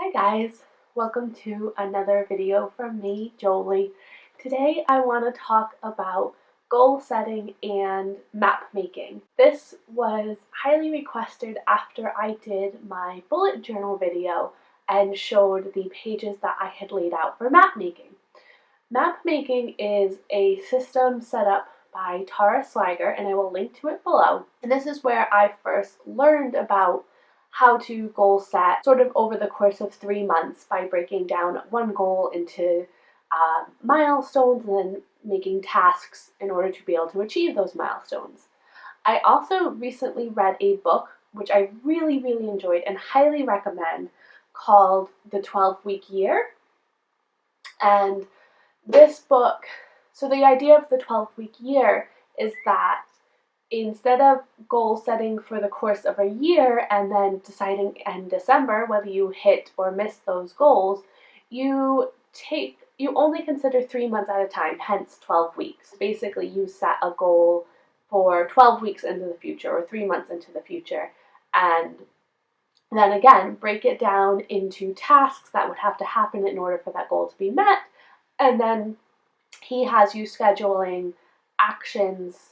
Hi guys, welcome to another video from me, Joeli. Today I want to talk about goal setting and map making. This was highly requested after I did my bullet journal video and showed the pages that I had laid out for map making. Map making is a system set up by Tara Swiger, and I will link to it below. And this is where I first learned about how to goal set sort of over the course of 3 months by breaking down one goal into milestones and then making tasks in order to be able to achieve those milestones. I also recently read a book which I really enjoyed and highly recommend called The 12-Week Year. And this book, so the idea of the 12-week year is that instead of goal setting for the course of a year and then deciding in December whether you hit or miss those goals, you only consider 3 months at a time, hence 12 weeks. Basically, you set a goal for 12 weeks into the future or 3 months into the future, and then again break it down into tasks that would have to happen in order for that goal to be met, and then he has you scheduling actions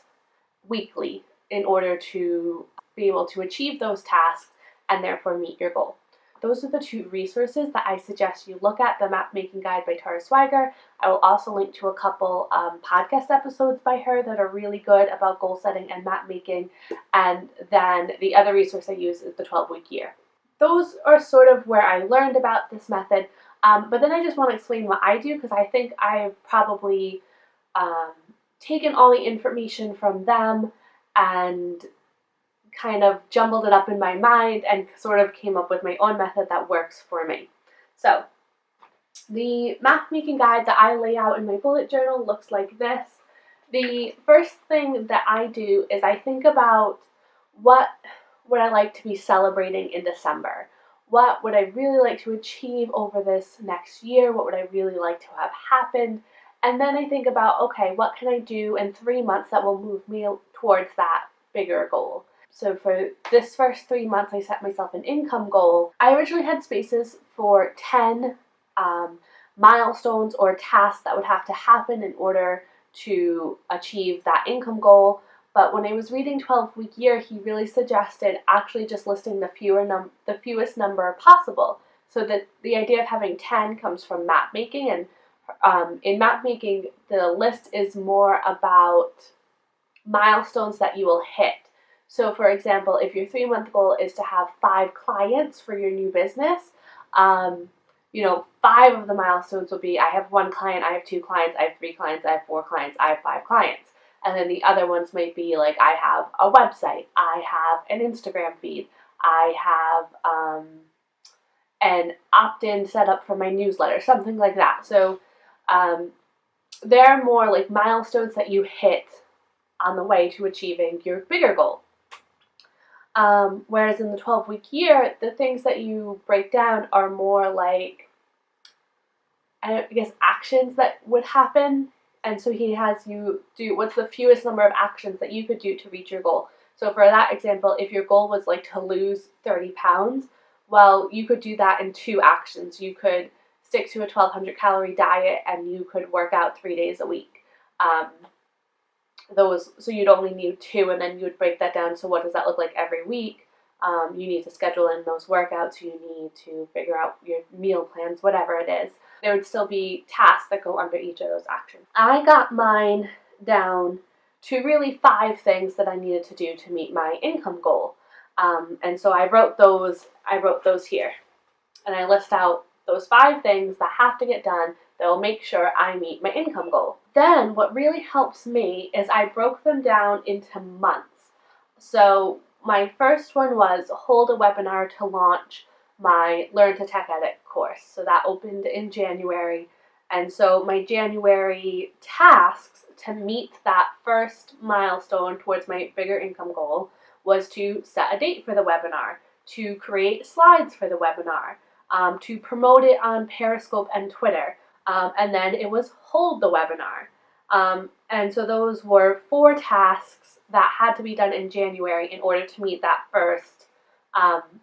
weekly in order to be able to achieve those tasks and therefore meet your goal. Those are the two resources that I suggest you look at, the Map Making Guide by Tara Swiger. I will also link to a couple podcast episodes by her that are really good about goal setting and map making. And then the other resource I use is the 12-week year. Those are sort of where I learned about this method. But then I just want to explain what I do, because I think I've probably taken all the information from them and kind of jumbled it up in my mind and sort of came up with my own method that works for me. So the map making guide that I lay out in my bullet journal looks like this. The first thing that I do is I think about what would I like to be celebrating in December. What would I really like to achieve over this next year? What would I really like to have happened? And then I think about, okay, what can I do in 3 months that will move me towards that bigger goal? So for this first 3 months, I set myself an income goal. I originally had spaces for 10 milestones or tasks that would have to happen in order to achieve that income goal. But when I was reading 12-Week Year, he really suggested actually just listing the fewest number possible. So that the idea of having 10 comes from map making, and in map making, the list is more about milestones that you will hit. So for example, if your 3-month goal is to have 5 clients for your new business, 5 of the milestones will be, I have 1 client, I have 2 clients, I have 3 clients, I have 4 clients, I have 5 clients. And then the other ones might be like, I have a website, I have an Instagram feed, I have an opt-in set up for my newsletter, something like that. So they're more like milestones that you hit on the way to achieving your bigger goal. Whereas in the 12-week year, the things that you break down are more like, I guess, actions that would happen. And so he has you do what's the fewest number of actions that you could do to reach your goal. So for that example, if your goal was like to lose 30 pounds, well, you could do that in 2 actions. You could stick to a 1,200 calorie diet and you could work out 3 days a week. So you'd only need 2, and then you would break that down. So what does that look like every week? You need to schedule in those workouts. You need to figure out your meal plans, whatever it is. There would still be tasks that go under each of those actions. I got mine down to really 5 things that I needed to do to meet my income goal. And so I wrote those here. And I list out those 5 things that have to get done that will make sure I meet my income goal. Then what really helps me is I broke them down into months. So my first one was hold a webinar to launch my Learn to Tech Edit course. So that opened in January. And so my January tasks to meet that first milestone towards my bigger income goal was to set a date for the webinar, to create slides for the webinar, to promote it on Periscope and Twitter, and then it was hold the webinar. And so those were 4 tasks that had to be done in January in order to meet that first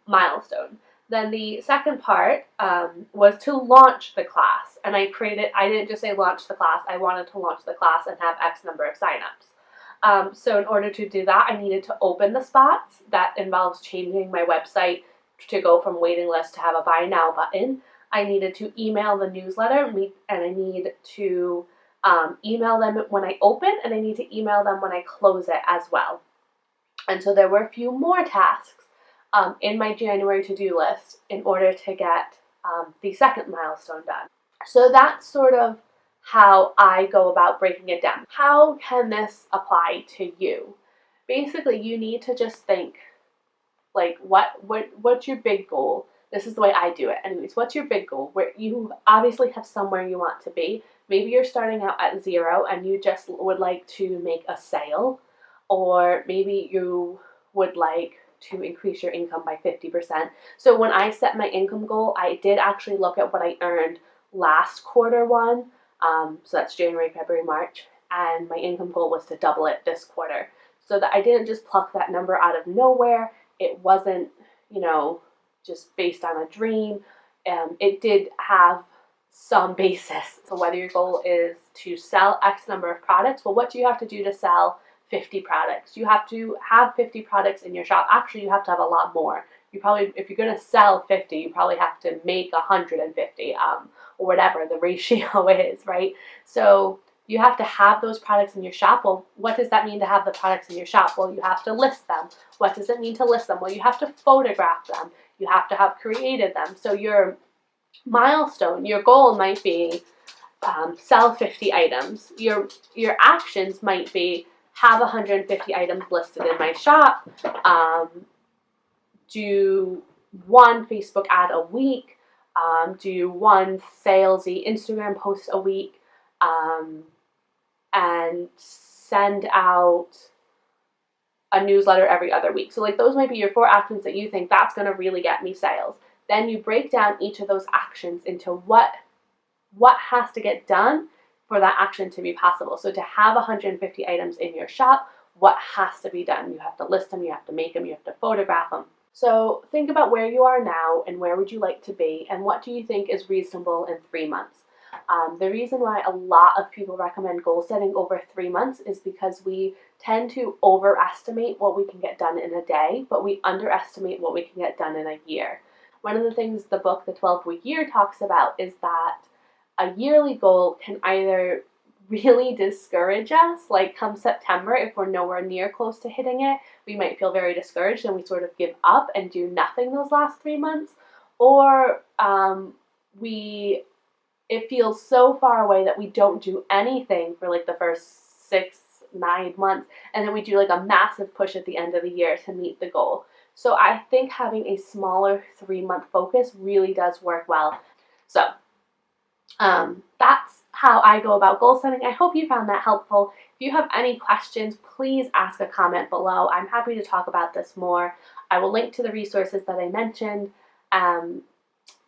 milestone. Then the second part was to launch the class, and I didn't just say launch the class, I wanted to launch the class and have X number of signups. So in order to do that, I needed to open the spots. That involves changing my website to go from waiting list to have a buy now button. I needed to email the newsletter, and I need to email them when I open, and I need to email them when I close it as well. And so there were a few more tasks in my January to-do list in order to get the second milestone done. So that's sort of how I go about breaking it down. How can this apply to you? Basically, you need to just think, like, what's your big goal? This is the way I do it. Anyways, what's your big goal? Where you obviously have somewhere you want to be. Maybe you're starting out at 0 and you just would like to make a sale, or maybe you would like to increase your income by 50%. So when I set my income goal, I did actually look at what I earned last quarter one. So that's January, February, March, and my income goal was to double it this quarter. So that I didn't just pluck that number out of nowhere. It wasn't, just based on a dream. It did have some basis. So whether your goal is to sell X number of products, well, what do you have to do to sell 50 products? You have to have 50 products in your shop. Actually, you have to have a lot more. You probably, if you're going to sell 50, you probably have to make 150, or whatever the ratio is, right? So you have to have those products in your shop. Well, what does that mean to have the products in your shop? Well, you have to list them. What does it mean to list them? Well, you have to photograph them. You have to have created them. So your milestone, your goal might be sell 50 items. Your actions might be have 150 items listed in my shop, do one Facebook ad a week, do one salesy Instagram post a week, and send out a newsletter every other week. So like those might be your 4 actions that you think that's going to really get me sales. Then you break down each of those actions into what has to get done for that action to be possible. So to have 150 items in your shop, what has to be done? You have to list them, you have to make them, you have to photograph them. So think about where you are now and where would you like to be, and what do you think is reasonable in 3 months. The reason why a lot of people recommend goal setting over 3 months is because we tend to overestimate what we can get done in a day, but we underestimate what we can get done in a year. One of the things the book, The 12-Week Year, talks about is that a yearly goal can either really discourage us, like come September, if we're nowhere near close to hitting it, we might feel very discouraged and we sort of give up and do nothing those last 3 months, or it feels so far away that we don't do anything for like the first 6-9 months, and then we do like a massive push at the end of the year to meet the goal. So I think having a smaller 3-month focus really does work well. So that's how I go about goal setting. I hope you found that helpful. If you have any questions, please ask a comment below. I'm happy to talk about this more. I will link to the resources that I mentioned. And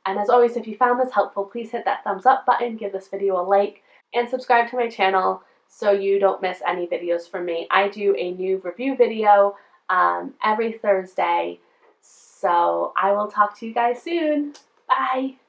as always, if you found this helpful, please hit that thumbs up button, give this video a like, and subscribe to my channel so you don't miss any videos from me. I do a new review video every Thursday, so I will talk to you guys soon. Bye!